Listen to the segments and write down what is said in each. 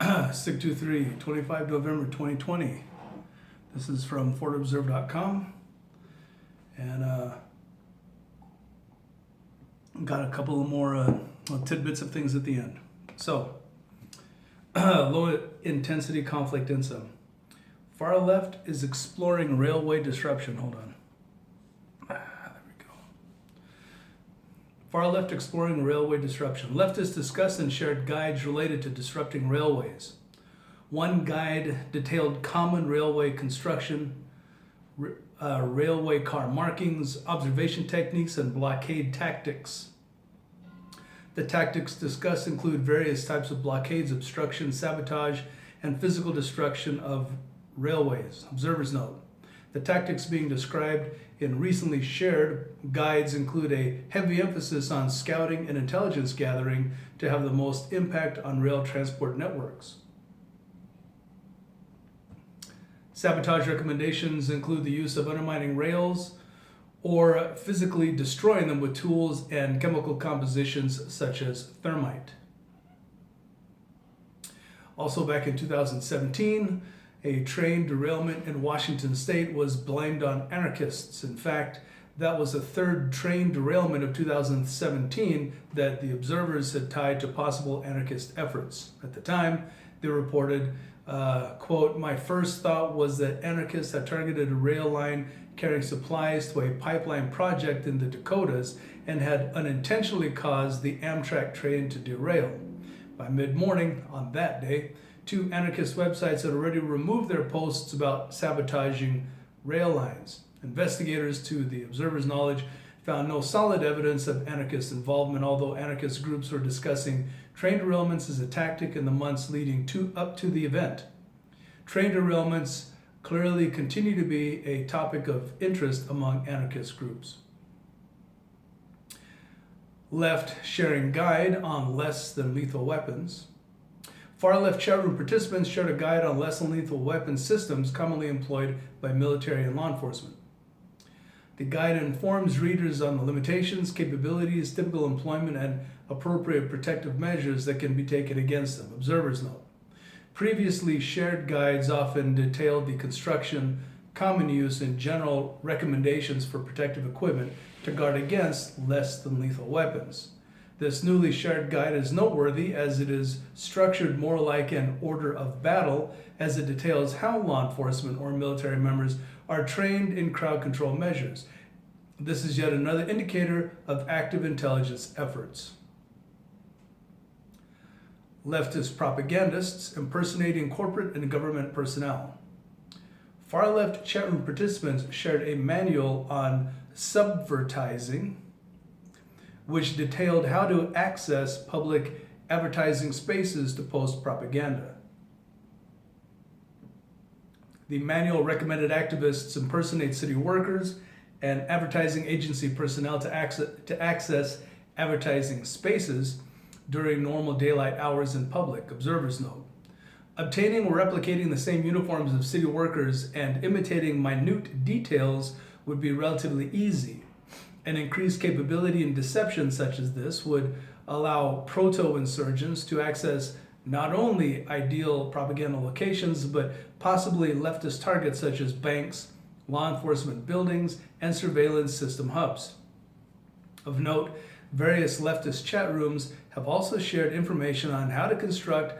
623, 25 November 2020. This is from FortObserve.com, and got a couple of more tidbits of things at the end. So, low intensity conflict intel. Far left is exploring railway disruption. Hold on. There we go. Far left exploring railway disruption. Leftists discussed and shared guides related to disrupting railways. One guide detailed common railway construction, railway car markings, observation techniques, and blockade tactics. The tactics discussed include various types of blockades, obstruction, sabotage, and physical destruction of railways. Observers note. The tactics being described in recently shared guides include a heavy emphasis on scouting and intelligence gathering to have the most impact on rail transport networks. Sabotage recommendations include the use of undermining rails or physically destroying them with tools and chemical compositions such as thermite. Also back in 2017, a train derailment in Washington state was blamed on anarchists. In fact, that was the third train derailment of 2017 that the observers had tied to possible anarchist efforts. At the time, they reported, quote, "My first thought was that anarchists had targeted a rail line carrying supplies to a pipeline project in the Dakotas and had unintentionally caused the Amtrak train to derail. By mid-morning on that day, 2 anarchist websites had already removed their posts about sabotaging rail lines. Investigators, to the Observer's knowledge, found no solid evidence of anarchist involvement, although anarchist groups were discussing train derailments as a tactic in the months leading up to the event. Train derailments clearly continue to be a topic of interest among anarchist groups." Left sharing guide on less than lethal weapons. Far left chat room participants shared a guide on less than lethal weapon systems commonly employed by military and law enforcement. The guide informs readers on the limitations, capabilities, typical employment, and appropriate protective measures that can be taken against them. Observers note. Previously shared guides often detailed the construction, common use, and general recommendations for protective equipment to guard against less than lethal weapons. This newly shared guide is noteworthy as it is structured more like an order of battle, as it details how law enforcement or military members are trained in crowd control measures. This is yet another indicator of active intelligence efforts. Leftist propagandists impersonating corporate and government personnel. Far left chat room participants shared a manual on subvertising, which detailed how to access public advertising spaces to post propaganda. The manual recommended activists impersonate city workers and advertising agency personnel to access advertising spaces during normal daylight hours in public. Observers note. Obtaining or replicating the same uniforms of city workers and imitating minute details would be relatively easy. An increased capability in deception such as this would allow proto-insurgents to access not only ideal propaganda locations, but possibly leftist targets such as banks, law enforcement buildings, and surveillance system hubs. Of note, various leftist chat rooms have also shared information on how to construct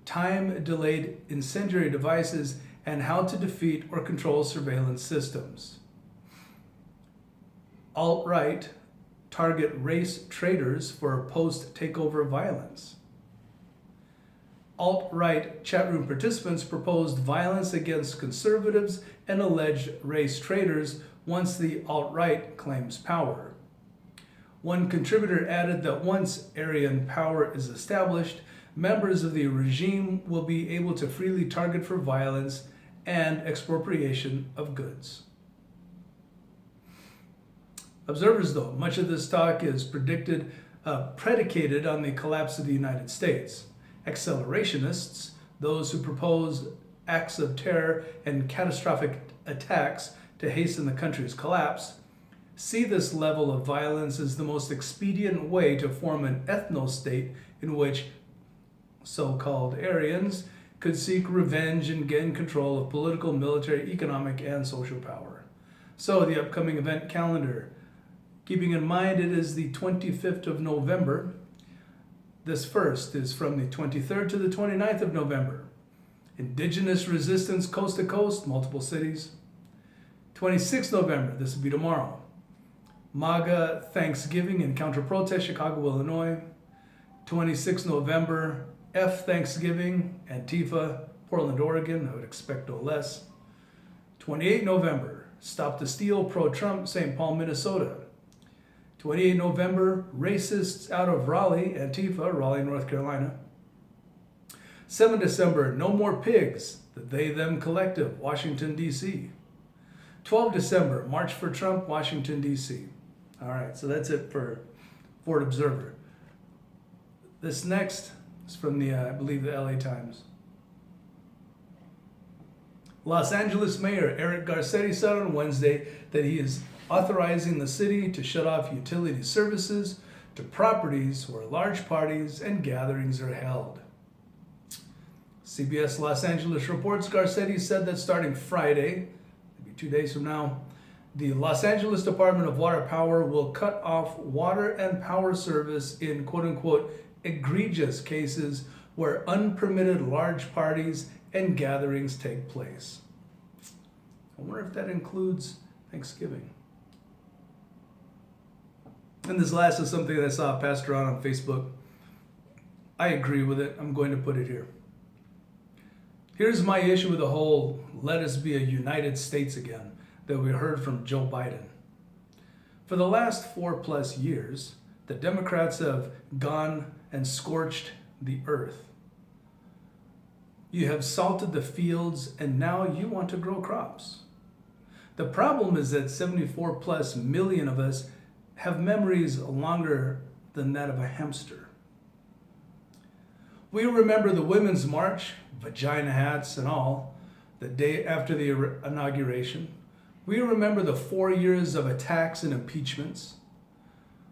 time-delayed incendiary devices and how to defeat or control surveillance systems. Alt-right target race traitors for post-takeover violence. Alt-right chat room participants proposed violence against conservatives and alleged race traitors once the alt-right claims power. One contributor added that once Aryan power is established, members of the regime will be able to freely target for violence and expropriation of goods. Observers, though, much of this talk is predicated on the collapse of the United States. Accelerationists, those who propose acts of terror and catastrophic attacks to hasten the country's collapse, see this level of violence as the most expedient way to form an ethno-state in which so-called Aryans could seek revenge and gain control of political, military, economic, and social power. So the upcoming event calendar, keeping in mind it is the 25th of November. This first is from the 23rd to the 29th of November. Indigenous Resistance Coast to Coast, multiple cities. 26th November, this will be tomorrow. MAGA Thanksgiving and Counter-Protest, Chicago, Illinois. 26th November, F Thanksgiving, Antifa, Portland, Oregon. I would expect no less. 28 November, Stop the Steal, Pro-Trump, St. Paul, Minnesota. 28 November, Racists out of Raleigh, Antifa, Raleigh, North Carolina. 7 December, No More Pigs, the They Them Collective, Washington, D.C. 12 December, March for Trump, Washington, D.C. All right, so that's it for Fort Observer. This next is from the, I believe, the LA Times. Los Angeles Mayor Eric Garcetti said on Wednesday that he is authorizing the city to shut off utility services to properties where large parties and gatherings are held. CBS Los Angeles reports Garcetti said that starting Friday, maybe 2 days from now, the Los Angeles Department of Water Power will cut off water and power service in quote-unquote egregious cases where unpermitted large parties and gatherings take place. I wonder if that includes Thanksgiving. And this last is something that I saw passed around on Facebook. I agree with it. I'm going to put it here. Here's my issue with the whole "let us be a United States again" that we heard from Joe Biden. For the last 4+ years, the Democrats have gone and scorched the earth. You have salted the fields, and now you want to grow crops. The problem is that 74+ million of us have memories longer than that of a hamster. We remember the Women's March, vagina hats and all, the day after the inauguration. We remember the 4 years of attacks and impeachments.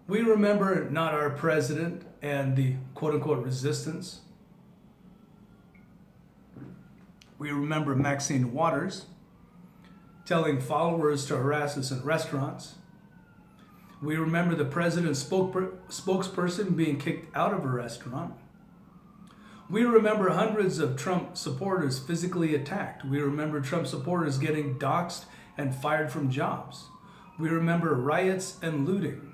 We remember not our president and the quote-unquote resistance. We remember Maxine Waters telling followers to harass us in restaurants. We remember the president's spokesperson being kicked out of a restaurant. We remember hundreds of Trump supporters physically attacked. We remember Trump supporters getting doxxed and fired from jobs. We remember riots and looting.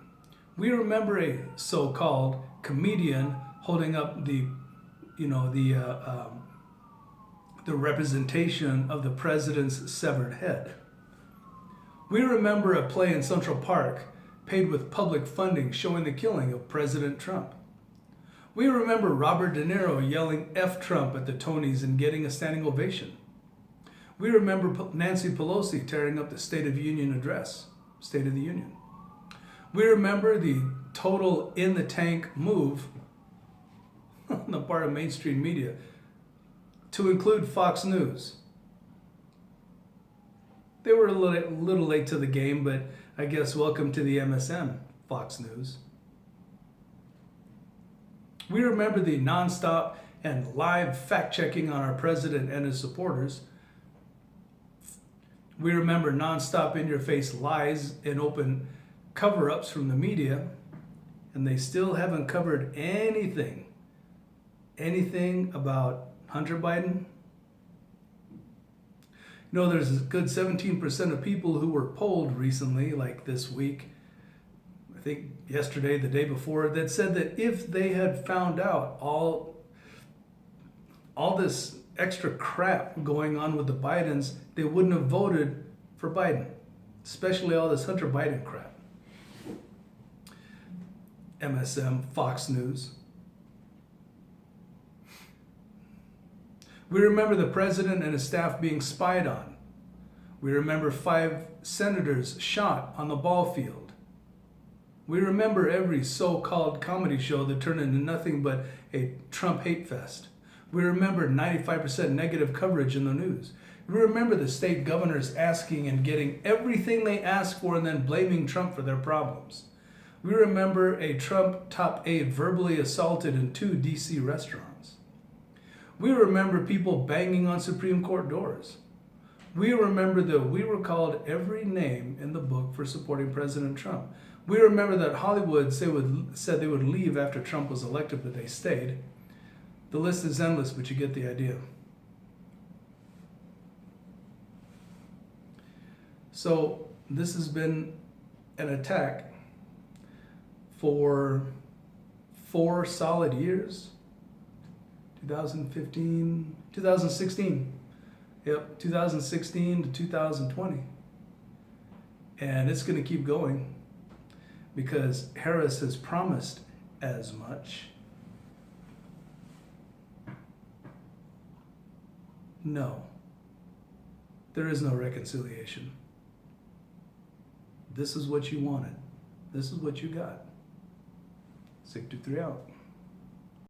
We remember a so-called comedian holding up the representation of the president's severed head. We remember a play in Central Park paid with public funding showing the killing of President Trump. We remember Robert De Niro yelling "F Trump" at the Tonys and getting a standing ovation. We remember Nancy Pelosi tearing up the State of the Union address, State of the Union. We remember the total in-the-tank move on the part of mainstream media to include Fox News. They were a little late to the game, but I guess welcome to the MSM, Fox News. We remember the nonstop and live fact-checking on our president and his supporters. We remember nonstop in-your-face lies and open cover-ups from the media, and they still haven't covered anything about Hunter Biden. You know, there's a good 17% of people who were polled recently, like this week, I think yesterday, the day before, that said that if they had found out all this extra crap going on with the Bidens, they wouldn't have voted for Biden, especially all this Hunter Biden crap. MSM, Fox News. We remember the president and his staff being spied on. We remember 5 senators shot on the ball field. We remember every so-called comedy show that turned into nothing but a Trump hate fest. We remember 95% negative coverage in the news. We remember the state governors asking and getting everything they asked for and then blaming Trump for their problems. We remember a Trump top aide verbally assaulted in 2 D.C. restaurants. We remember people banging on Supreme Court doors. We remember that we were called every name in the book for supporting President Trump. We remember that Hollywood said they would leave after Trump was elected, but they stayed. The list is endless, but you get the idea. So this has been an attack for 4 solid years. 2016. Yep, 2016 to 2020. And it's going to keep going because Harris has promised as much. No, there is no reconciliation. This is what you wanted. This is what you got. 623 out.